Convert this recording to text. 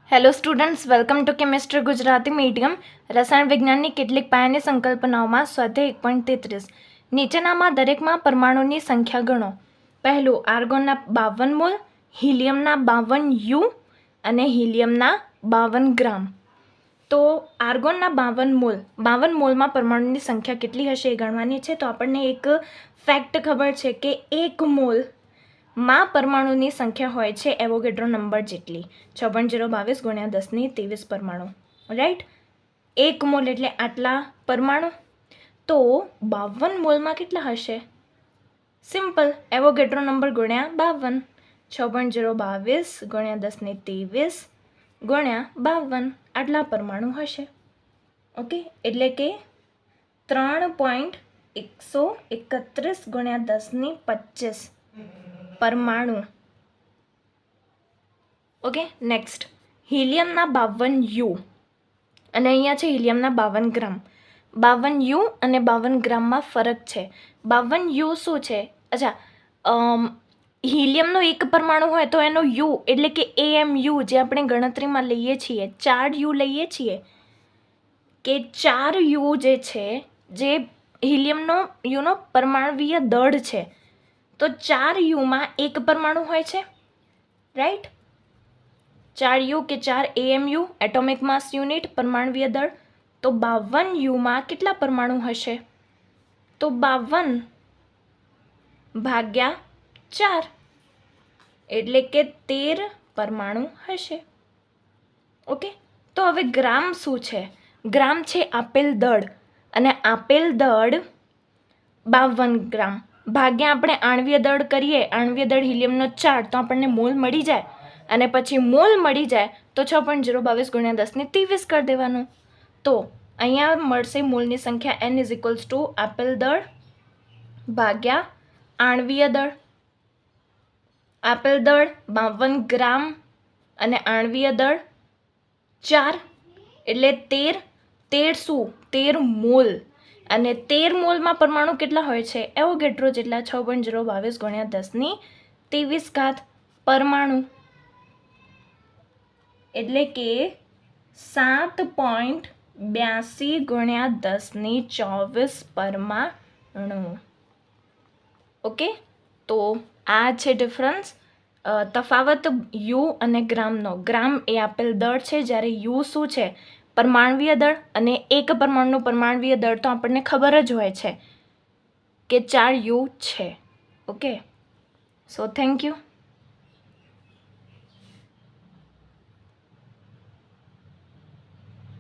Hello students, welcome to chemistry Gujarati medium. રસાયણ વિજ્ઞાનની કેટલીક પાયાની સંકલ્પનાઓમાં સ્વાધ્યાય 1.33. નીચેનામાં દરેકમાં પરમાણુની સંખ્યા ગણો. પહેલું, આર્ગોનના 52 મોલ, હિલિયમના 52 યુ અને હિલિયમના 52 ગ્રામ. તો આર્ગોનના 52 મોલમાં પરમાણુની સંખ્યા કેટલી હશે એ ગણવાની છે. તો આપણને એક ફેક્ટ ખબર છે કે 1 મોલ માં પરમાણુની સંખ્યા હોય છે એવોગેડ્રો નંબર જેટલી, 6.022 ગુણ્યા 10⁻23 પરમાણુ. રાઈટ, 1 મોલ એટલે આટલા પરમાણુ. તો 52 મોલમાં કેટલા હશે? સિમ્પલ, એવોગેડ્રો નંબર ગુણ્યા 52, 6.022 ગુણ્યા 10⁻23 ગુણ્યા 52, આટલા પરમાણુ હશે. ઓકે, એટલે કે 3.131 ગુણ્યા 10⁻25 પરમાણુ. ઓકે, નેક્સ્ટ, હિલિયમના 52 યુ અને અહીંયા છે હિલિયમના 52 ગ્રામ. 52 યુ અને 52 ગ્રામમાં ફરક છે. 52 યુ શું છે? અચ્છા, હિલિયમનો એક પરમાણુ હોય તો એનો યુ એટલે કે AMU જે આપણે ગણતરીમાં લઈએ છીએ, 4 યુ લઈએ છીએ કે 4 યુ જે છે, જે હિલિયમનો યુનો પરમાણવીય દળ છે, તો 4 યુમાં એક પરમાણુ હોય છે. રાઈટ, 4 યુ કે 4 AMU એટોમિક માસ યુનિટ પરમાણવીય દળ. તો 52 યુમાં કેટલા પરમાણુ હશે? તો 52 ભાગ્યા 4 એટલે કે 13 પરમાણુ હશે. ઓકે, તો હવે ગ્રામ શું છે? ગ્રામ છે આપેલ દળ, અને આપેલ દળ 52 ગ્રામ ભાગ્યા આપણે આણ્વીય દળ કરીએ, આણ્વીય દળ હિલિયમનો 4, તો આપણને મોલ મળી જાય. અને પછી મોલ મળી જાય તો 6.022 ગુણ્યા 10⁻23 કરી દેવાનું. તો અહીંયા મળશે મોલની સંખ્યા N = આપેલ દળ ભાગ્યા આણ્વીય દળ. આપેલ દળ 52 ગ્રામ અને આણ્વીય દળ 4 એટલે 13 શું? 13 મોલ. અને 13 મોલમાં પરમાણુ કેટલા હોય છે? એવોગેડ્રો જેટલા, 6.022 ગુણ્યા 10⁻23 પરમાણુ. એટલે કે 7.82 ગુણ્યા 10⁻24 પરમાણુ. ઓકે, તો આ છે ડિફરન્સ, તફાવત યુ અને ગ્રામનો. ગ્રામ એ આપેલ દળ છે, જ્યારે યુ શું છે? પરમાણવીય દળ. અને એક પરમાણુનું પરમાણવીય દળ તો આપણને ખબર જ હોય છે કે 4 યુ છે. Okay, so thank you.